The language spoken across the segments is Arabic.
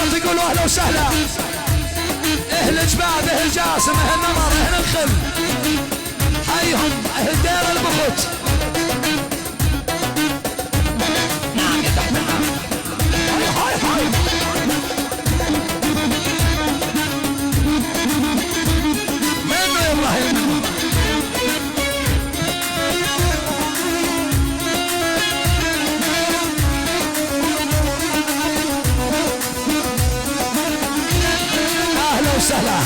الصوت يقولوا اهلا وسهلا. اهل جباد، اهل جاسم، اهل نمر، اهل الخل، حيهم اهل دير البخت. نعم يا تحت النار. هاي هاي منو يا ابراهيم؟ سهلا.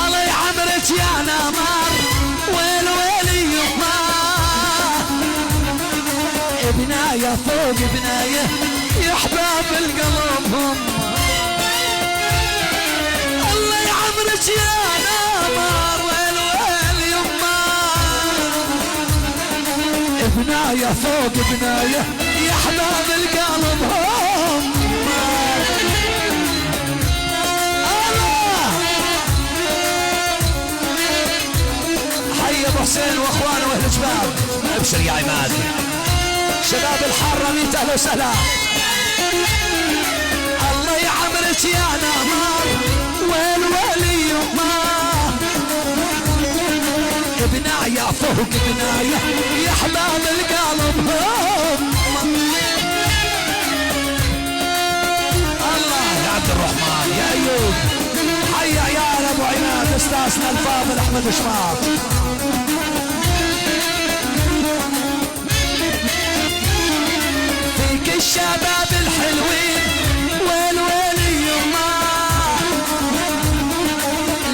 الله يعمرك يا نمر، ويل ويلي يما، بناية فوق بناية يا احباب القلب هم. الله يعمرك يا نمر، ويل ويل يما، بناية فوق بناية يا احباب القلب هم. ابو حسين واخوانه واهل جبال، ابشر يا عماد. شباب الحاره ميت اهلا وسهلا. الله يعمرك يا نمر، ويل ويلي يما، بنايه فوق بنايه يا احباب القلب هم. الله يا عبد الرحمن يا ايوب، حي عيال ابو عماد استاذنا الفاضل احمد شماط. فيك الشباب الحلوين، ويل ويلي يما،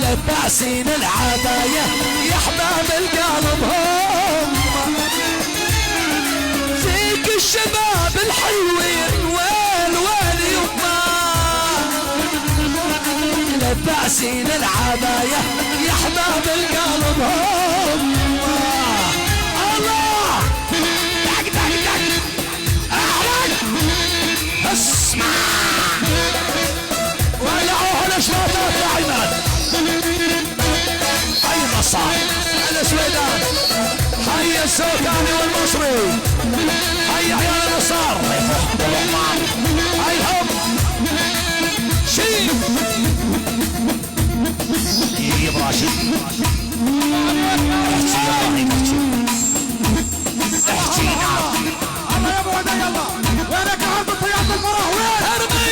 لباسين العباية يا احباب القلب هم. فيك الشباب الحلوين، ويل ويلي يما، لباسين العباية يا احباب القلب هم. الله دق دق دق اعلن اسمع ولعوها الاشواطات يا عماد. حي النصار، السويدان، حي السوكاني والمصري، حي عيال النصار، حيهم شيف يا ابراهيم. احكي يا ابراهيم احكي. الله يا ابو عدي، يلا وينك يا عرض الطيارات المراه؟ وين؟ ارمي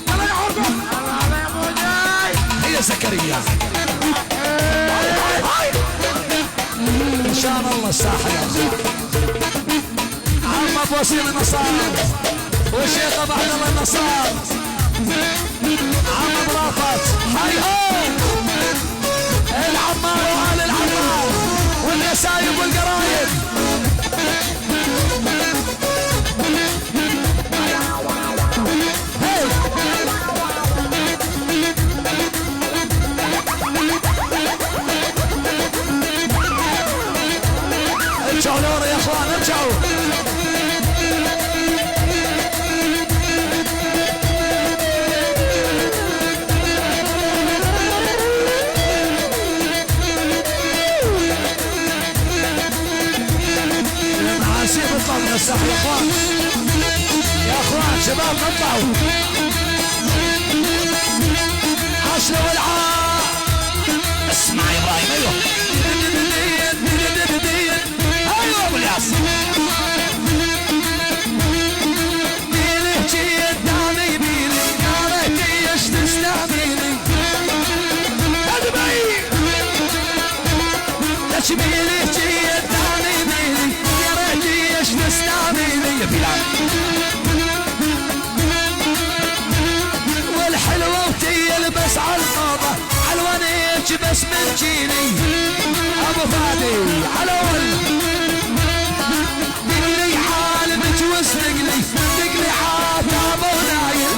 يلا يا عرض. الله يا ابو عدي. هي زكريا ان شاء الله الساحه يا اخوان. عم ابو وسيم النصار والشيخ ابو عبد الله النصار، عم ابو رافت، حي هو العمار وآل العمار والنسايب والقرايب. ارجعوا لورا يا اخوان، ارجعوا. نطلع من الساحة يا اخوان، يا اخوان شباب نطلعوا. عشرة والعاء اسمع يا ابراهيم. ايوه ايوه ابو الياس. بيلي جيت دامي بيلي، قالتي ايش تستعملي؟ ادبي تشبيلي جيت دامي بيلي، ايش تستعملي يا بلال؟ والحلوة وتيلبس عالموضة، حلوانيك بس من جيني. ابو فادي على ول دقلي حالمك واسرقلي، دقلي عاتب ونايل،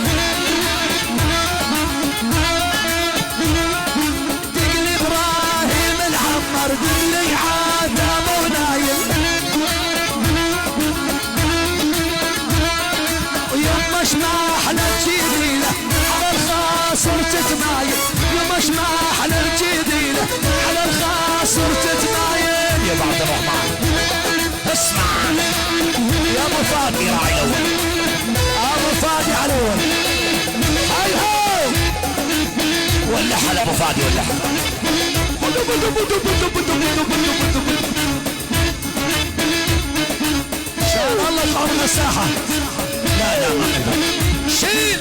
دقلي ابراهيم العمر، دقلي عاتب ونايل. ويمش ما احلى الجديدة على الخاصر تتمايل، يمش ما احلى الجديدة على الخاصر تتمايل. يا بعد الرحمن اسمع يا ابو فادي راعي الاول. ولعها لابو فادي ولعها. شان الله يطلعوا من الساحة. لا لا ما نقدر. شيل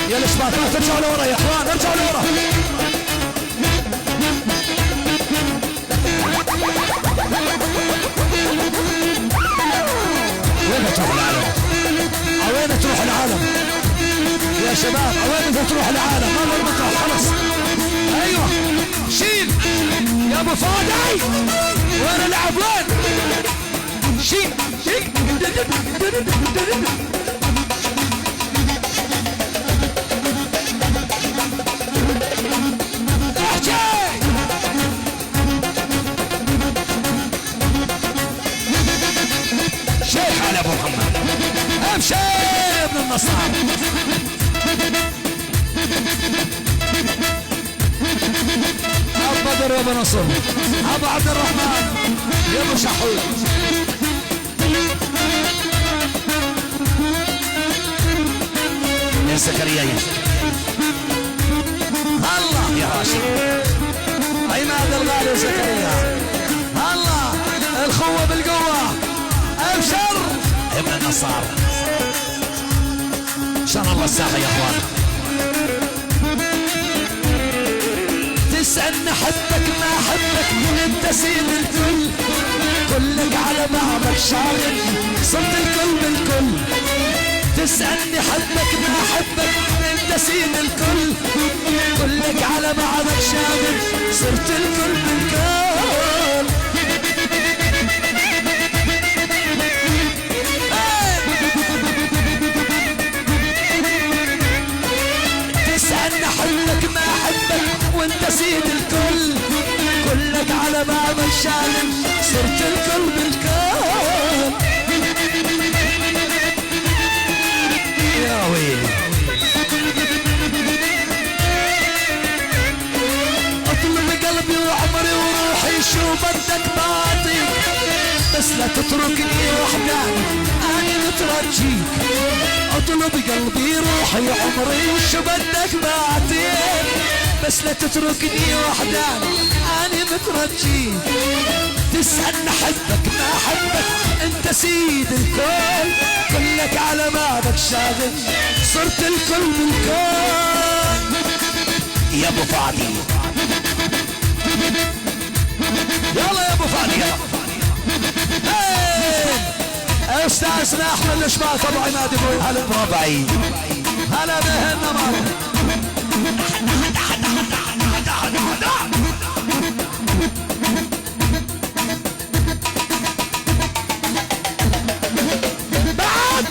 يا الاشباط ما ترجعوا لورا يا اخوان، ارجعوا لورا. وين تروح العالم؟ وين تروح العالم؟ يا شباب وين تروح العالم؟ ما المطرح خلص. ايوه شيل يا ابو فادي. وين العب وين؟ شيل شيل. شيخ على ابو محمد امشي ابن النصارى. ابو بدر يا ابو نصر، ابو عبد الرحمن يا ابو شحود. يا زكريا الله يا راشد. عماد الغالي زكريا الله. الخوة بالقوة. ابشر ابن النصارى. ان شاء الله الساحة يا اخوان. تسألني حبك ما حبك انت سيد الكل، كلك على بعضك شاغل صرت الكل بالكل. تسألني حبك ما حبك انت سيد الكل، كلك على بعضك شاغل صرت الكل بالكل. تسألني حبك ما حبك وانت سيد الكل، كلك على بعضك شاغل صرت الكل بالكل. يا ويلي اطلب قلبي وعمري وروحي شو بدك بعطيك، بس لا تتركني وحداني انا مترجيك. اطلب قلبي روحي عمري شو بدك بعطيك، بس لا تتركني وحداني انا مترجيك. تسألني حبك ما حبك انت سيد الكل، كلك على بعضك شاغل صرت الكل بالكل. يا ابو فادي يلا يا ابو فادي يلا. استاذنا احمد الشباط ابو عماد ابوي. هلا بربعي هلا به النمر. بعد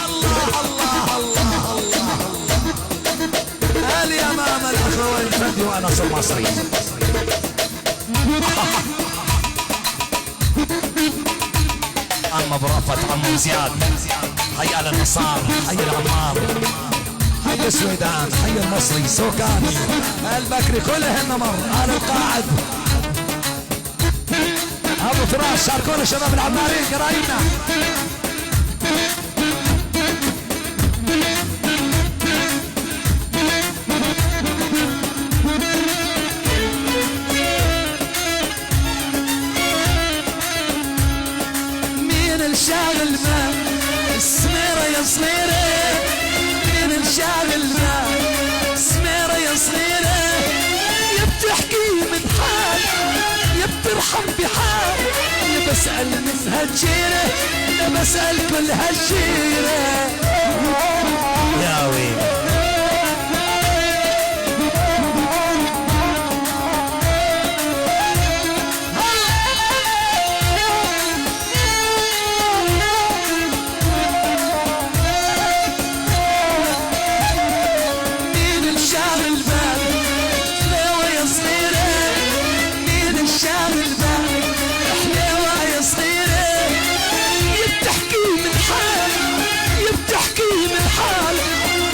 الله الله الله الله الله. اليمام الاخوين فندي وانس المصري. اما برافة عمو زياد. حي على النصار، حي العمار، حي السويدان، حي المصري، سوكاني، البكري كلهن مر. على القاعد ابو فراس. شاركونا شباب العمارين قرايبنا. الشاغل ما سميرة يا صغيرة، مين الشاغل ما سميرة يا صغيرة. يا بتحكي من حال يا بترحم بحال، يا بسأل من هالجيرة يا بسأل كل هالجيرة. يا ويلي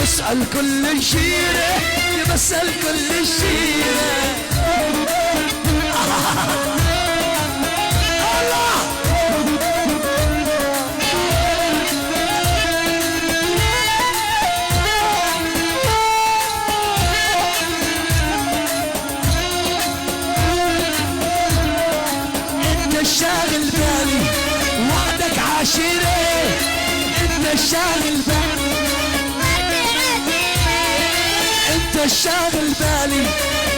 بسأل كل الشيرة يا بسأل كل الشيرة. الله الشاغل بالي، انت الشاغل بالي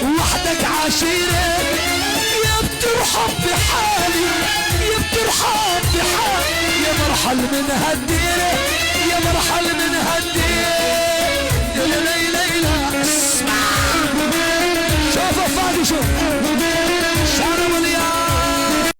وحدك عشيرة، يا بترحم بحالي يا بترحم بحالي، يا مرحل من هالديرة يا مرحل من هالديرة. يا ليلى اسمع شوف فادي شوف